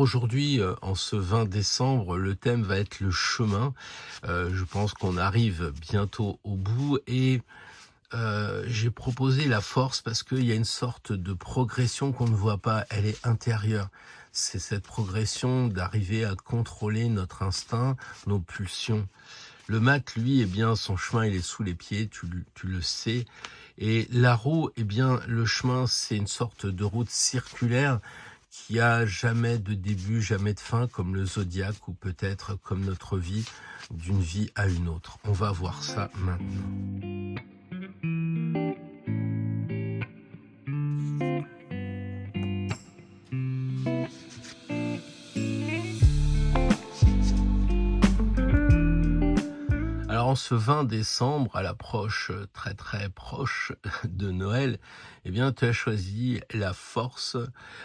Alors aujourd'hui, en ce 20 décembre, le thème va être le chemin. Je pense qu'on arrive bientôt au bout et j'ai proposé la force parce qu'il y a une sorte de progression qu'on ne voit pas, elle est intérieure. C'est cette progression d'arriver à contrôler notre instinct, nos pulsions. Le mat, lui, eh bien, son chemin, il est sous les pieds, tu le sais. Et la roue, eh bien, le chemin, c'est une sorte de route circulaire qui a jamais de début, jamais de fin, comme le zodiaque ou peut-être comme notre vie, d'une vie à une autre. On va voir ça maintenant. Alors en ce 20 décembre, à l'approche très très proche de Noël, eh bien tu as choisi la force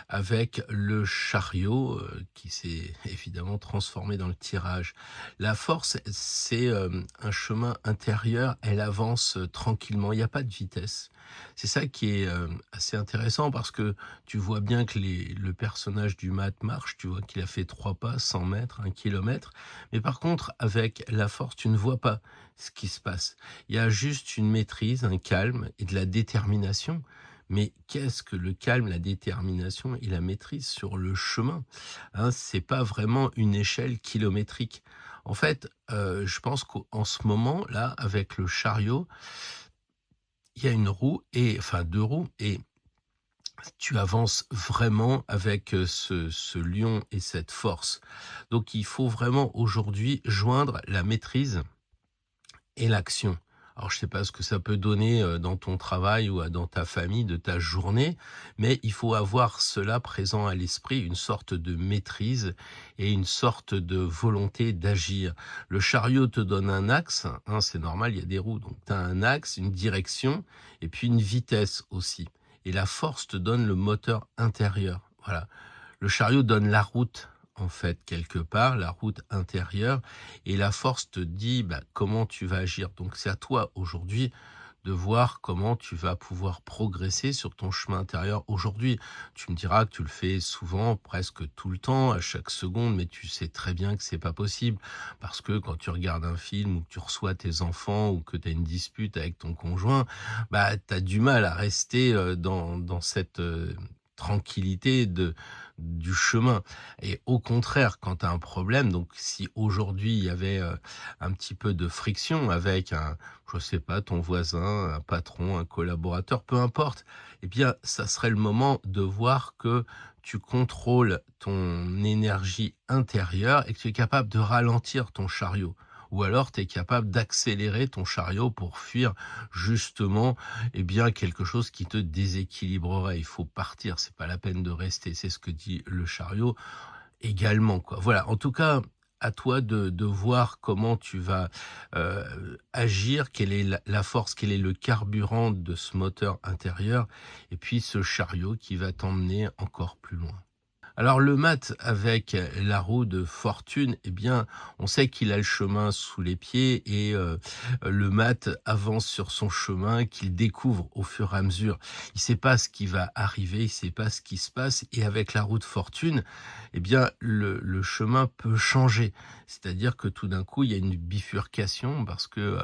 avec le chariot qui s'est évidemment transformé dans le tirage. La force, c'est un chemin intérieur, elle avance tranquillement, il n'y a pas de vitesse. C'est ça qui est assez intéressant parce que tu vois bien que le personnage du mat marche, tu vois qu'il a fait 3 pas, 100 mètres, 1 kilomètre. Mais par contre, avec la force, tu ne vois pas ce qui se passe. Il y a juste une maîtrise, un calme et de la détermination. Mais qu'est-ce que le calme, la détermination et la maîtrise sur le chemin, hein? C'est pas vraiment une échelle kilométrique. En fait, je pense qu'en ce moment, là, avec le chariot, il y a une roue et enfin 2 roues et tu avances vraiment avec, ce lion et cette force. Donc il faut vraiment aujourd'hui joindre la maîtrise et l'action. Alors je sais pas ce que ça peut donner, dans ton travail ou dans ta famille, de ta journée, mais il faut avoir cela présent à l'esprit, une sorte de maîtrise et une sorte de volonté d'agir. Le chariot te donne un axe, hein, c'est normal, il y a des roues, donc tu as un axe, une direction et puis une vitesse aussi. Et la force te donne le moteur intérieur, voilà. Le chariot donne la route, en fait, quelque part, la route intérieure, et la force te dit comment tu vas agir. Donc c'est à toi aujourd'hui de voir comment tu vas pouvoir progresser sur ton chemin intérieur aujourd'hui. Tu me diras que tu le fais souvent, presque tout le temps, à chaque seconde, mais tu sais très bien que c'est pas possible. Parce que quand tu regardes un film ou que tu reçois tes enfants ou que tu as une dispute avec ton conjoint, tu as du mal à rester dans cette tranquillité du chemin. Et au contraire, quand tu as un problème, donc si aujourd'hui il y avait un petit peu de friction avec je sais pas, ton voisin, un patron, un collaborateur, peu importe, eh bien, ça serait le moment de voir que tu contrôles ton énergie intérieure et que tu es capable de ralentir ton chariot. Ou alors, tu es capable d'accélérer ton chariot pour fuir justement quelque chose qui te déséquilibrerait. Il faut partir, c'est pas la peine de rester. C'est ce que dit le chariot également, quoi. Voilà, en tout cas, à toi de voir comment tu vas agir, quelle est la force, quel est le carburant de ce moteur intérieur, et puis ce chariot qui va t'emmener encore plus loin. Alors le mat avec la roue de fortune, eh bien, on sait qu'il a le chemin sous les pieds et le mat avance sur son chemin qu'il découvre au fur et à mesure. Il sait pas ce qui va arriver, il sait pas ce qui se passe et avec la roue de fortune, eh bien, le chemin peut changer. C'est-à-dire que tout d'un coup, il y a une bifurcation parce que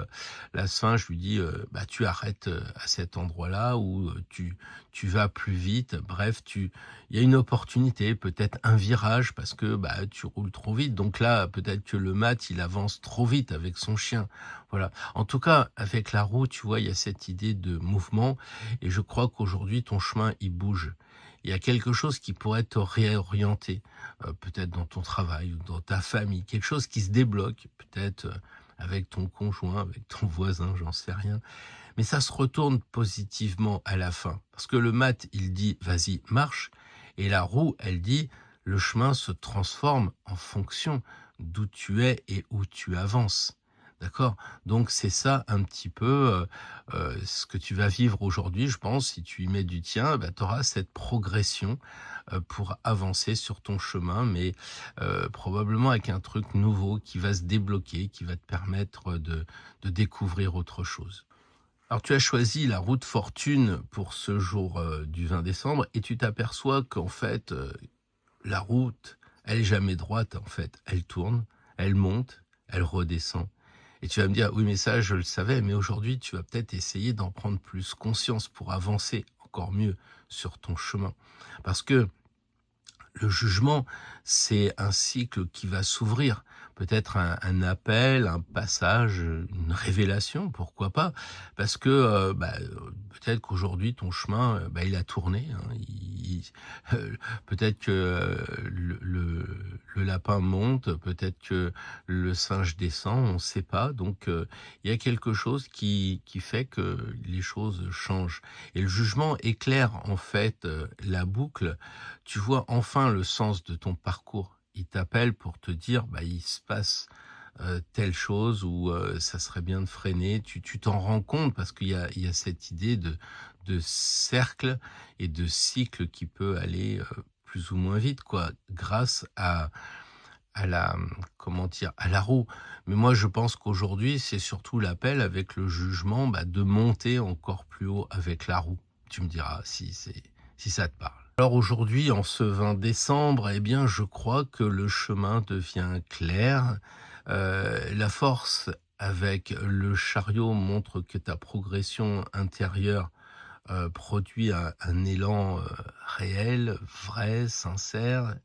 la Sphinx lui dit tu arrêtes à cet endroit-là ou tu vas plus vite. Bref, il y a une opportunité, peut-être un virage parce que tu roules trop vite. Donc là, peut-être que le mat, il avance trop vite avec son chien. Voilà. En tout cas, avec la roue, tu vois, il y a cette idée de mouvement et je crois qu'aujourd'hui, ton chemin, il bouge. Il y a quelque chose qui pourrait te réorienter, peut-être dans ton travail ou dans ta famille, quelque chose qui se débloque, peut-être avec ton conjoint, avec ton voisin, j'en sais rien. Mais ça se retourne positivement à la fin. Parce que le mat, il dit, vas-y, marche. Et la roue, elle dit, le chemin se transforme en fonction d'où tu es et où tu avances. D'accord? Donc c'est ça un petit peu ce que tu vas vivre aujourd'hui, je pense. Si tu y mets du tien, tu auras cette progression pour avancer sur ton chemin, mais probablement avec un truc nouveau qui va se débloquer, qui va te permettre de découvrir autre chose. Alors tu as choisi la route fortune pour ce jour du 20 décembre et tu t'aperçois qu'en fait, la route Elle est jamais droite, en fait. Elle tourne, elle monte, elle redescend. Et tu vas me dire: «Oui, mais ça, je le savais», mais aujourd'hui, tu vas peut-être essayer d'en prendre plus conscience pour avancer encore mieux sur ton chemin. Parce que le jugement, c'est un cycle qui va s'ouvrir. Peut-être un appel, un passage, une révélation, pourquoi pas? Parce que, peut-être qu'aujourd'hui ton chemin, il a tourné, hein. Peut-être que, le lapin monte, peut-être que le singe descend, on ne sait pas. Donc, il y a quelque chose qui fait que les choses changent. Et le jugement éclaire en fait, la boucle. Tu vois enfin le sens de ton parcours. Il t'appelle pour te dire, il se passe, telle chose ou, ça serait bien de freiner. Tu t'en rends compte parce qu'il y a cette idée de cercle et de cycle qui peut aller, plus ou moins vite quoi, grâce à la, comment dire? À la roue. Mais moi je pense qu'aujourd'hui, c'est surtout l'appel avec le jugement, de monter encore plus haut avec la roue. Tu me diras si ça te parle. Alors aujourd'hui, en ce 20 décembre, eh bien, je crois que le chemin devient clair. La force avec le chariot montre que ta progression intérieure, produit un élan, réel, vrai, sincère.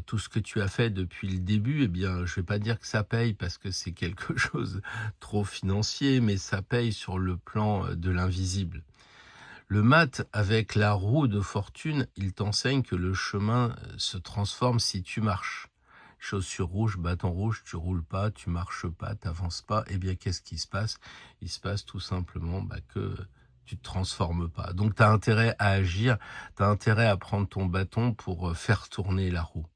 Tout ce que tu as fait depuis le début, eh bien, je vais pas dire que ça paye parce que c'est quelque chose trop financier, mais ça paye sur le plan, de l'invisible. Le mat avec la roue de fortune, il t'enseigne que le chemin se transforme si tu marches. Chaussures rouges, bâton rouge, tu roules pas, tu marches pas, t'avances pas. Eh bien, qu'est-ce qui se passe? Il se passe tout simplement que tu te transformes pas. Donc, tu as intérêt à agir, tu as intérêt à prendre ton bâton pour faire tourner la roue.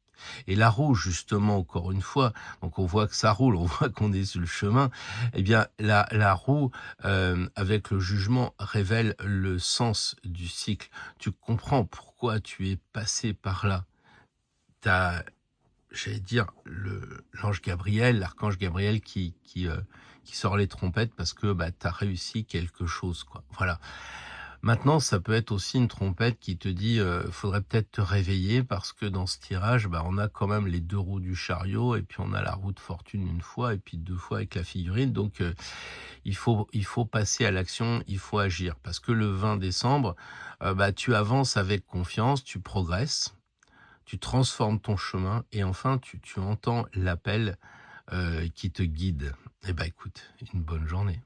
Et la roue, justement, encore une fois, donc on voit que ça roule, on voit qu'on est sur le chemin. Eh bien, la roue, avec le jugement, révèle le sens du cycle. Tu comprends pourquoi tu es passé par là. Tu as, j'allais dire, l'ange Gabriel, l'archange Gabriel qui sort les trompettes parce que tu as réussi quelque chose, quoi. Voilà. Maintenant, ça peut être aussi une trompette qui te dit, faudrait peut-être te réveiller parce que dans ce tirage, on a quand même les 2 roues du chariot et puis on a la roue de fortune une fois et puis 2 fois avec la figurine. Donc, il faut passer à l'action, il faut agir. Parce que le 20 décembre, tu avances avec confiance, tu progresses, tu transformes ton chemin et enfin tu entends l'appel, qui te guide. Eh ben, écoute, une bonne journée.